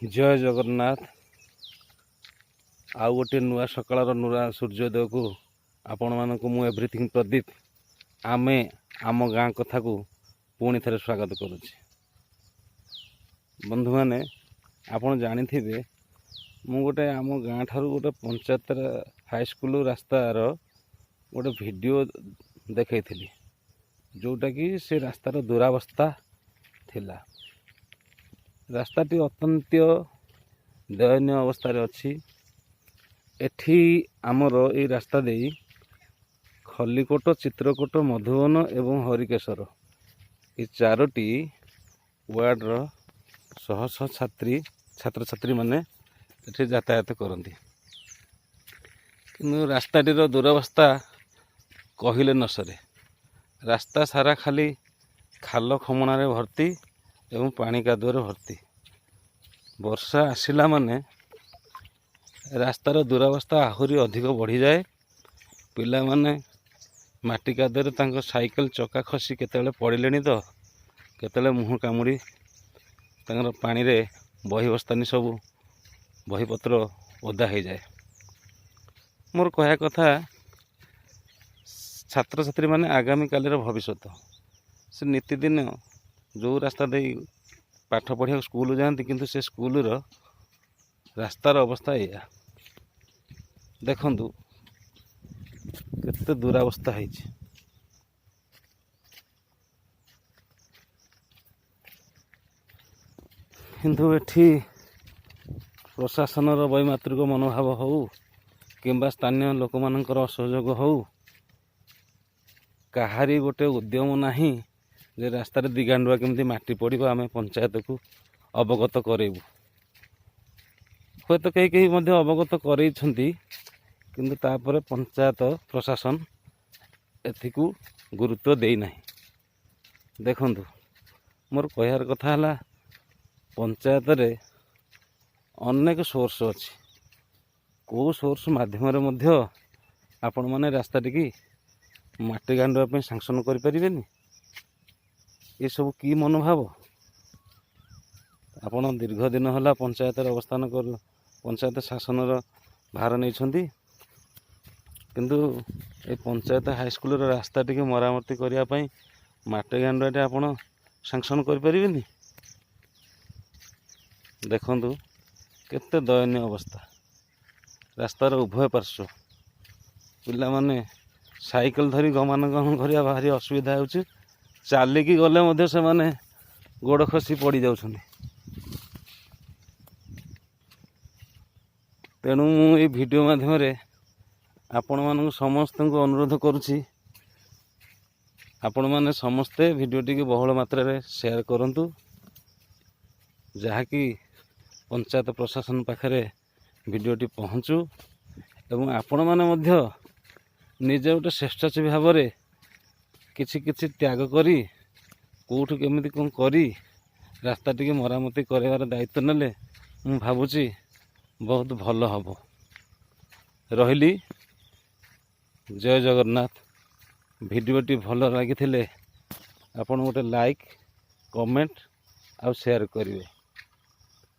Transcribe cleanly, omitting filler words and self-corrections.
जय जगन्नाथ। आउ गोटे नुआ सकाळ नुआ सूर्योदय को आपण मानक मु एवरीथिंग प्रदीप आमे आम गाँ कथा को पुणी थे स्वागत करुच्ची। बंधु मैंने आपण जानी थे मु गोटे आम गाँ ठारू गोटे पंचायत हाई स्कूल रास्तार गोटे वीडियो देखई थी जोटा कि से रास्तार दुरावस्था थिला। रास्ताटी अत्यंत दयनीय अवस्था अच्छी। एठी आमर ये रास्ता दे खलिकोट, चित्रकोट, मधुबन एवं हरिकेशर ये चारोटी वार्डर शह शह छात्र छात्री माने एठी यातायात करती। कि रास्ताटीर दुरावस्था कहले न सरे। रास्ता सारा खाली खाल खमणारे भर्ती एवं पानी कादुअरे भर्ती। वर्षा आसिला माने रास्तार दुरावस्था आहुरी अधिक बढ़ी जाए। पिला माने माटी कादुअरे तांको साइकेल चक्का खसी केतेबेले पड़िलेनी तो केतेबेले मुह कामुड़ी तांकर पानी रे बही बस्तानी सब बहीपत्र ओदा हो जाए। मोर कहया कथा छात्र छात्री माने आगामी कालर भविष्य से नीतिदिन जो रास्ता दे पाठ पढ़िया स्कूल जाती किंतु से स्कूल रास्तार अवस्था या देखंतु केते दुरावस्था है। किंतु एठी प्रशासन वैमात्रिक मनोभाव हो किंबा स्थानीय लोक मानकर असहयोग हो कहारी गोटे उद्यम नाही जे रास्तार दिगांडुआ केमती माटी पड़ो आम पंचायत को अवगत करेबू। हे तो कई कई अवगत करते किंतु तापर पंचायत प्रशासन एथिकु गुरुत्व देना। देखंतु मोर कहयार कथा है पंचायत रे अनेक सोर्स अच्छी। कौ सोर्स माध्यम आपण माने रास्ता टी माटी गांडुआ सांक्शन करें। ये सब की मनोभाव आपण दीर्घ दिन है पंचायत अवस्थान कर पंचायत शासन भार नहीं किंतु ये पंचायत हाई स्कूल रास्ता टी मरामती करने माटी गांडुआटे आपण सांक्शन करें। देखंतु केते दयनीय अवस्था। रास्तार उभय पार्श्व पिला माने साइकेल धरी गमनागमन करिया भारी असुविधा होउची। चालिकी गले मध्य से माने गोड़ खसी पड़ जाउछन्ति। तेणु ये वीडियो माध्यम आपण मानक समस्त को अनुरोध करुछि आपण माने समस्ते वीडियो टी बहुल मात्रा रे शेयर करंतु जहाँकि पंचायत प्रशासन पाखरे वीडियो टी पहुँचू एवं आपण माने मध्य निजे गोटे स्वेच्छासेवी भाव में किछि किछि त्याग करी कोठु केमिति कोन करी रास्ता टी मरामती करार दायित्व नेले मु भावुची बहुत भल हबो। रहिली जय जगन्नाथ। वीडियो टी भल लगी आपण गोटे लाइक कमेंट आ शेयर करिवे।